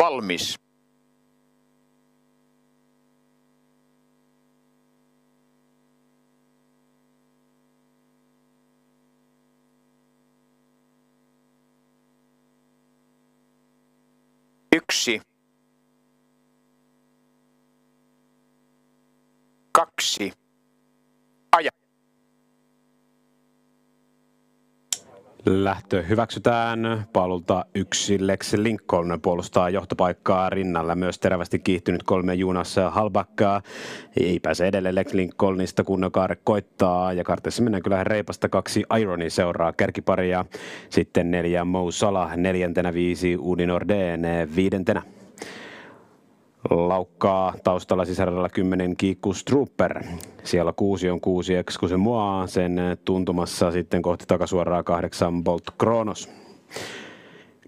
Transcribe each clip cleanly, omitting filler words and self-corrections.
Valmis. Yksi. 2. Aja. Lähtö hyväksytään. Paalulta 1 Lex Lincoln puolustaa johtopaikkaa rinnalla. Myös terävästi kiihtynyt 3 Jonas Halbach. Ei pääse edelleen Lex Lincolnista, kun kaare koittaa. Ja karteessa mennään kyllä reipasta. 2 Ironi seuraa kärkiparia. Sitten 4 Mo Salah 4. 5 Udi Norden 5. Laukkaa taustalla sisäradalla 10 Kikus Trooper. Siellä 6 on 6 Excuse Moi. Sen tuntumassa sitten kohti takasuoraa 8 Bolt Kronos.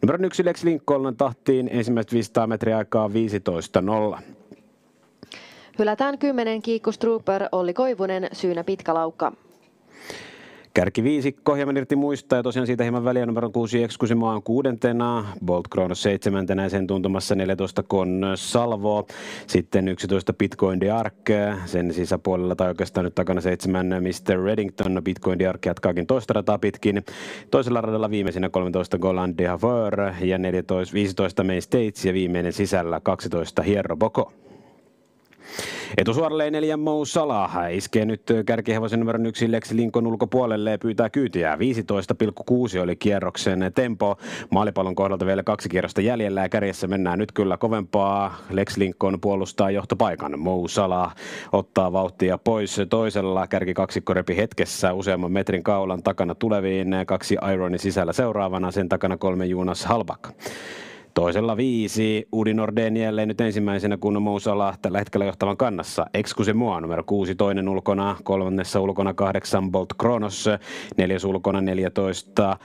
Numero 1 Lex Lincoln tahtiin ensimmäiset 500 metriä aikaa 15.0. Hylätään 10 Kikus Trooper, Olli Koivunen, syynä pitkä laukka. Kärki 5, hieman irti muista ja tosiaan siitä hieman väliä numero 6 Excuse Moi on 6. Bolt Kronos 7. ja sen tuntumassa 14 Con Salvo. Sitten 11 Bitcoin de Arc, sen sisäpuolella tai oikeastaan nyt takana 7 Mr. Reddington. Bitcoin de Arc jatkaakin toista rataa pitkin. Toisella radalla viimeisenä 13 Golan de Haveur ja 15 Main States ja viimeinen sisällä 12 Hierro Boko. Etusuoralle 4 Mo Salah iskee nyt kärkihevosen numero 1 Lex Lincoln ulkopuolelle ja pyytää kyytiä. 15,6 oli kierroksen tempo. Maalipallon kohdalta vielä 2 kierrosta jäljellä ja kärjessä mennään nyt kyllä kovempaa. Lex Lincoln puolustaa johtopaikan. Mo Salah ottaa vauhtia pois toisella. Kärkikaksikko repi hetkessä useamman metrin kaulan takana tuleviin. 2 Ironin sisällä seuraavana, sen takana 3 Jonas Halbach. Toisella 5 Udi Norden jälleen nyt ensimmäisenä, kun Mo Salah tällä hetkellä johtavan kannassa. Excuse Moi numero 6 toinen ulkona, 3. ulkona 8 Bolt Kronos, 4. ulkona 14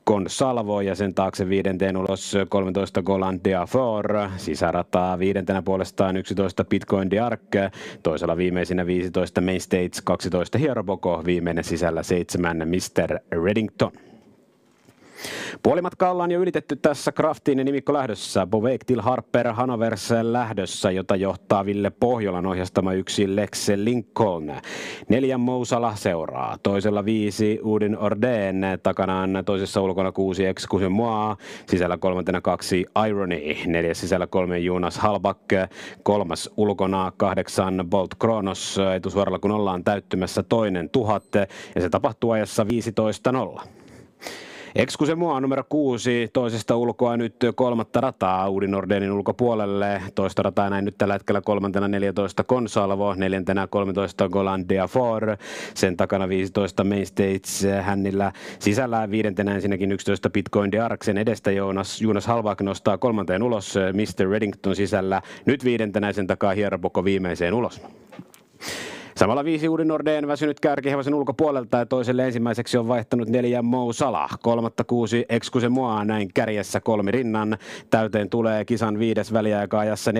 Con Salvo ja sen taakse 5. ulos 13 Golan de Afor, sisärataa 5. puolestaan 11 Bitcoin de Arc, toisella viimeisinä 15 Main States, 12 Hierro Boko, viimeinen sisällä 7 Mr. Reddington. Puolimatka ollaan jo ylitetty tässä Craftin nimikko lähdössä. Bovek til Harper Hanovers lähdössä, jota johtaa Ville Pohjolan ohjastama 1 Lex Lincoln. 4 Mo Salah seuraa. Toisella 5 Udin Orden. Takanaan toisessa ulkona 6 Excuse Moi. Sisällä 3. 2 Irony. 4. sisällä 3 Jonas Halbach. 3. ulkona 8 Bolt Kronos. Etusuoralla kun ollaan täyttymässä toinen 1000. Ja se tapahtuu ajassa 15.0. Excuse Moi numero 6, toisesta ulkoa nyt 3. rataa Udi Nordenin ulkopuolelle. Toista rataa näin nyt tällä hetkellä 3. 14 Con Salvo, 4. 13 Golan de Afor, sen takana 15 Main States hännillä sisällä 5. ensinnäkin 11 Bitcoin de Arc, sen edestä Jonas Halbach nostaa 3. ulos, Mr. Reddington sisällä, nyt 5. sen takaa Hierro Boko viimeiseen ulos. Samalla 5 Udi Norden väsynyt kärkihevosen ulkopuolelta ja toiselle ensimmäiseksi on vaihtanut 4 Mo Salah. 3. 6 Excuse Moi näin kärjessä 3 rinnan. Täyteen tulee kisan 5. väliaika-ajassa 14.0.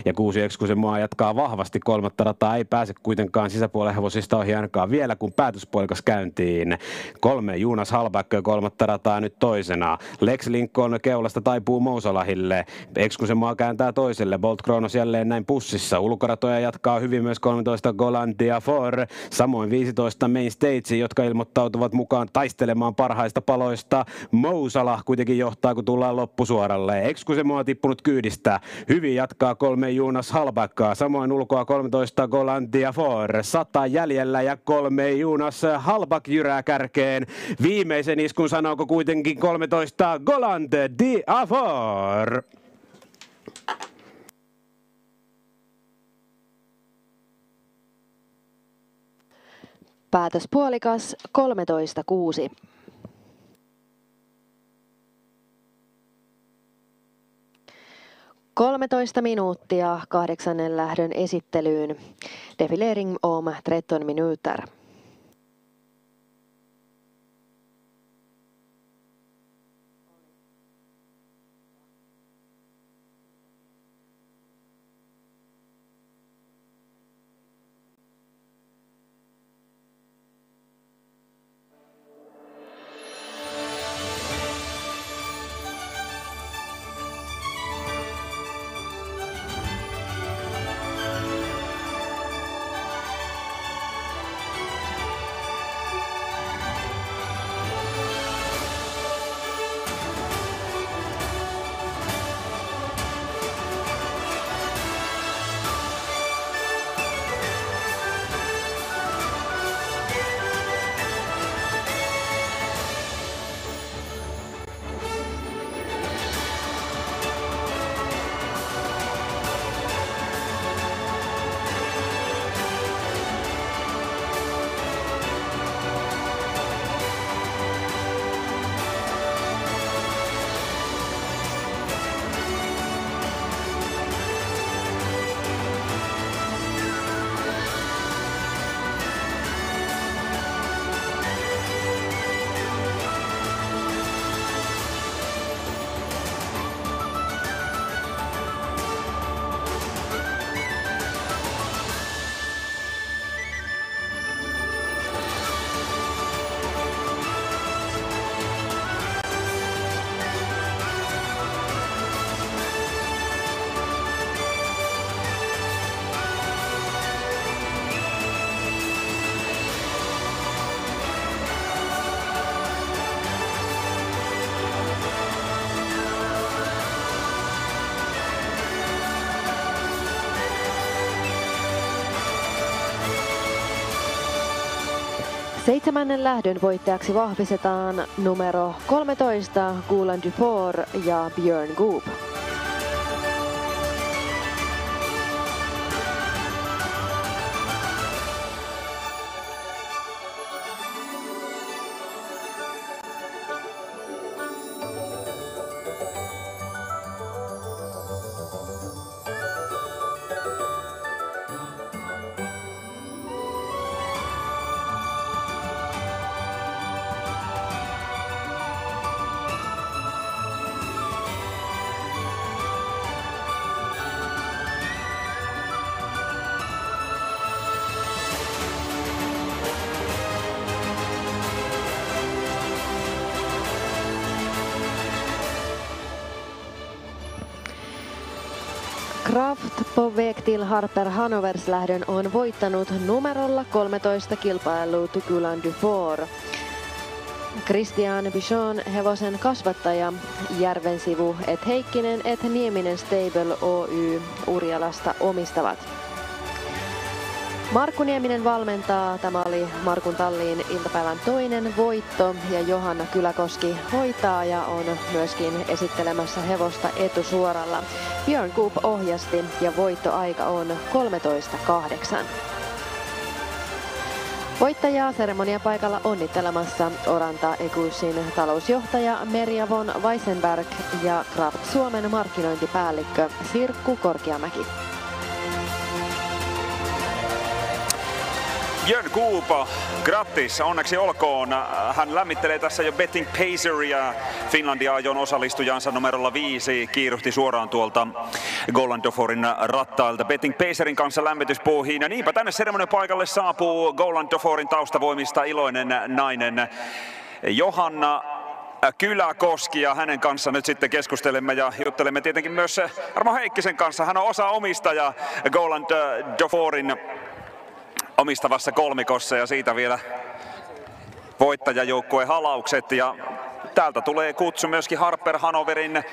Ja 6 Excuse Moi jatkaa vahvasti 3. rataa. Ei pääse kuitenkaan sisäpuolen hevosista ohi ainakaan vielä, kun päätöspoikas käyntiin. 3 Jonas Halbach 3. rataa nyt toisena. Lex Lincoln keulasta taipuu Mo Salahille. Excuse Moi kääntää toiselle. Bolt Kronos jälleen näin pussissa. Ulkoratoja jatkaa hyvin myös 13 Golan de Afor, samoin 15 Main States, jotka ilmoittautuvat mukaan taistelemaan parhaista paloista. Mo Salah kuitenkin johtaa, kun tullaan loppusuoralle. Excuse Moi tippunut kyydistä. Hyvin jatkaa 3 Jonas Halbach, samoin ulkoa 13 Golan de Afor. 100 jäljellä ja 3 Jonas Halbach jyrää kärkeen. Viimeisen iskun sanooko kuitenkin 13 Golan de Afor. Päätös puolikas 13.6. Kolmetoista minuuttia 8. lähdön esittelyyn. Defilering om 13 minuter. 7. lähdön voittajaksi vahvistetaan numero 13 Gulan Dufour ja Björn Goop. Kraft på väg till Harper Hanovers lähdön on voittanut numerolla 13 kilpailut Gulan Dufour. Christian Bichon hevosen kasvattaja, Järvensivu, et Heikkinen, et Nieminen Stable Oy Urjalasta omistavat. Markku Nieminen valmentaa. Tämä oli Markun talliin iltapäivän toinen voitto ja Johanna Kyläkoski hoitaa ja on myöskin esittelemässä hevosta etusuoralla. Björn Goop ohjasti ja voittoaika on 13.8. Voittajaa seremoniapaikalla onnittelemassa Oranta Egusin talousjohtaja Merja von Weissenberg ja Kraft Suomen markkinointipäällikkö Sirkku Korkeamäki. Björn Goop, grattis, onneksi olkoon. Hän lämmittelee tässä jo Betting Paceria, Finlandia-ajon osallistujansa numerolla 5, kiiruhti suoraan tuolta Golan Dufourin rattailta Betting Pacerin kanssa lämmityspuuhiin. Ja niinpä tänne seremoniapaikalle saapuu Golan Dufourin taustavoimista iloinen nainen Johanna Kyläkoski, ja hänen kanssa nyt sitten keskustelemme ja juttelemme tietenkin myös Armo Heikkisen kanssa. Hän on osaomistaja Golan Dufourin omistavassa kolmikossa ja siitä vielä voittajajoukkueen halaukset. Ja täältä tulee kutsu myöskin Harper Hanoverin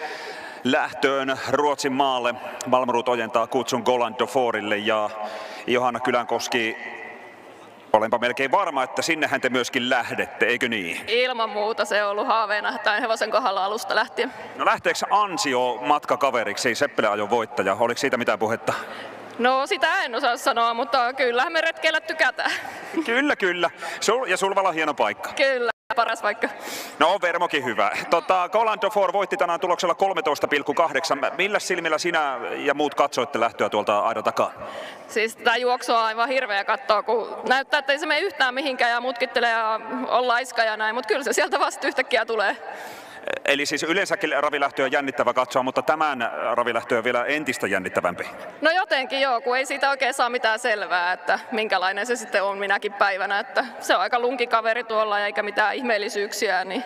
lähtöön Ruotsin maalle. Malmrot ojentaa kutsun Golan Dufourille ja Johanna Kyläkoski, olenpa melkein varma, että sinnehän te myöskin lähdette, eikö niin? Ilman muuta, se on ollut haaveena tämän hevosen kohdalla alusta lähtien. No lähteekö Ansio matkakaveriksi, Seppele-ajon voittaja? Oliko siitä mitään puhetta? No sitä en osaa sanoa, mutta kyllähän me retkeillä tykätään. Kyllä. Ja Sulvala hieno paikka. Kyllä, paras paikka. No Vermokin hyvä. Golan Dufour voitti tänään tuloksella 13,8. Millä silmillä sinä ja muut katsoitte lähtöä tuolta aidan takaa? Siis tätä juoksua on aivan hirveä katsoa, kun näyttää, että ei se mene yhtään mihinkään ja mutkittelee ja on laiska ja näin, mutta kyllä se sieltä vasta yhtäkkiä tulee. Eli siis yleensäkin ravilähtö on jännittävä katsoa, mutta tämän ravilähtö on vielä entistä jännittävämpi. No jotenkin joo, kun ei siitä oikein saa mitään selvää, että minkälainen se sitten on minäkin päivänä. Että se on aika lunkikaveri tuolla eikä mitään ihmeellisyyksiä. Niin...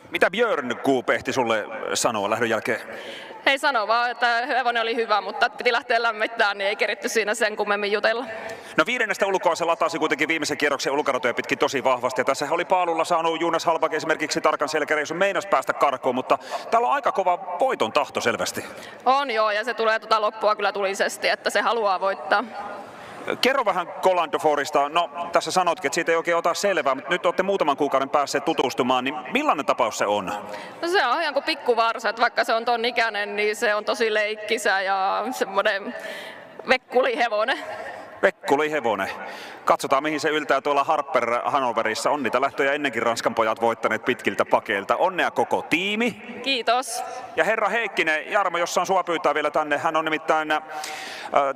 Mitä Björn Goop ehti sulle sanoa lähdön jälkeen? Ei sano vaan, että hevonen oli hyvä, mutta piti lähteä lämmittämään, niin ei keritty siinä sen kummemmin jutella. No 5. ulkoa se latasi kuitenkin viimeisen kierroksen ulkoratoja pitkin tosi vahvasti. Ja tässä oli paalulla saanut Jonas Halbak esimerkiksi tarkan selkäreissun, meinas päästä karkuun, mutta täällä on aika kova voiton tahto selvästi. On joo, ja se tulee loppua kyllä tulisesti, että se haluaa voittaa. Kerro vähän Golan Dufourista. No tässä sanotkin, että siitä ei oikein ota selvää, mutta nyt olette muutaman kuukauden päässeet tutustumaan, niin millainen tapaus se on? No se on ihan kuin pikkuvarsa, että vaikka se on ton ikäinen, niin se on tosi leikkisä ja semmoinen vekkulihevonen. Vekkulihevonen. Katsotaan mihin se yltää tuolla Harper Hanoverissa. On niitä lähtöjä ennenkin Ranskan pojat voittaneet pitkiltä pakeilta. Onnea koko tiimi. Kiitos. Ja herra Heikkinen, Jarmo, jos saan sua pyytää vielä tänne. Hän on nimittäin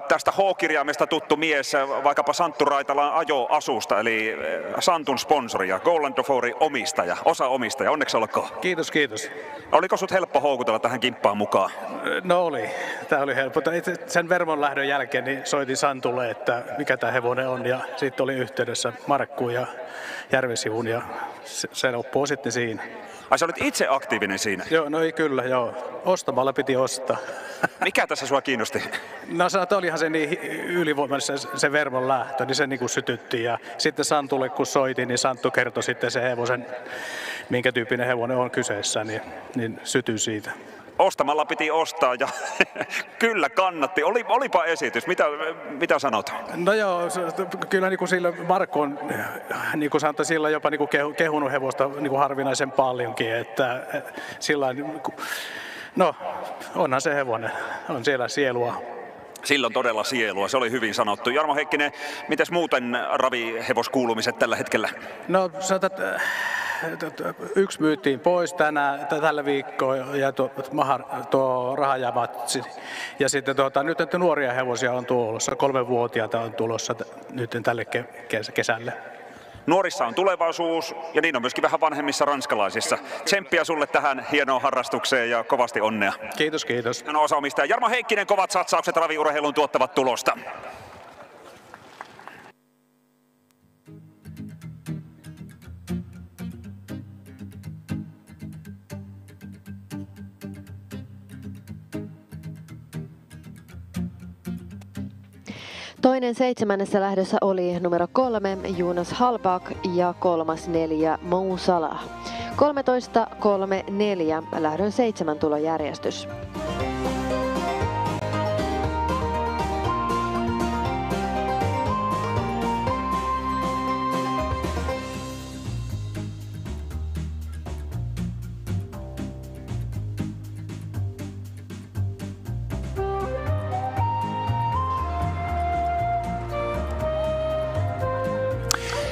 tästä H-kirjaimesta tuttu mies, vaikkapa Santtu Raitalan ajoasusta, eli Santun sponsori ja Golan Dufourin omistaja, osaomistaja. Onneksi olkoon. Kiitos. Oliko sut helppo houkutella tähän kimppaan mukaan? No oli. Tämä oli helppo. Sen Vermon lähdön jälkeen niin soitin Santulle, että mikä tämä hevonen on, ja sitten oli yhteydessä Markkuun ja Järvesivun, ja se loppui sitten siinä. Ai sä olit itse aktiivinen siinä? Joo, no ei kyllä, joo. Ostamalla piti ostaa. Mikä tässä sua kiinnosti? No sanotaan, että olihan se niin ylivoimainen se Vermon lähtö, niin se niin kuin sytytti. Ja sitten Santulle kun soitin, niin Santtu kertoi sitten se hevosen, minkä tyyppinen hevonen on kyseessä, niin sytyi siitä. Ostamalla piti ostaa ja kyllä kannatti. Olipa esitys. Mitä sanot? No joo, kyllä niin kuin sillä Markku on, niin kuin sanotaan, sillä jopa niin kuin kehunut hevosta niin kuin harvinaisen paljonkin, että sillä no onhan se hevonen, on siellä sielua. Sillä on todella sielua, se oli hyvin sanottu. Jarmo Heikkinen, mites muuten ravihevoskuulumiset tällä hetkellä? No sanotaan, yksi myytiin pois tällä viikkoa ja tuo Rahajamatsi. Ja sitten nyt nuoria hevosia on tulossa, 3-vuotiaita on tulossa nyt tälle kesälle. Nuorissa on tulevaisuus ja niin on myöskin vähän vanhemmissa ranskalaisissa. Tsemppiä sulle tähän hienoon harrastukseen ja kovasti onnea. Kiitos, kiitos. Hän on osaamistaja Jarmo Heikkinen, kovat satsaukset raviurheiluun tuottavat tulosta. Toinen 7. lähdössä oli numero 3 Jonas Hallback ja 3-4 Mo Salah. 13-3-4 lähdön 7 tulojärjestys.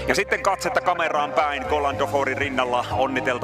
Ja sitten katsetta kameraan päin Golan Dauphorin rinnalla onnitelta.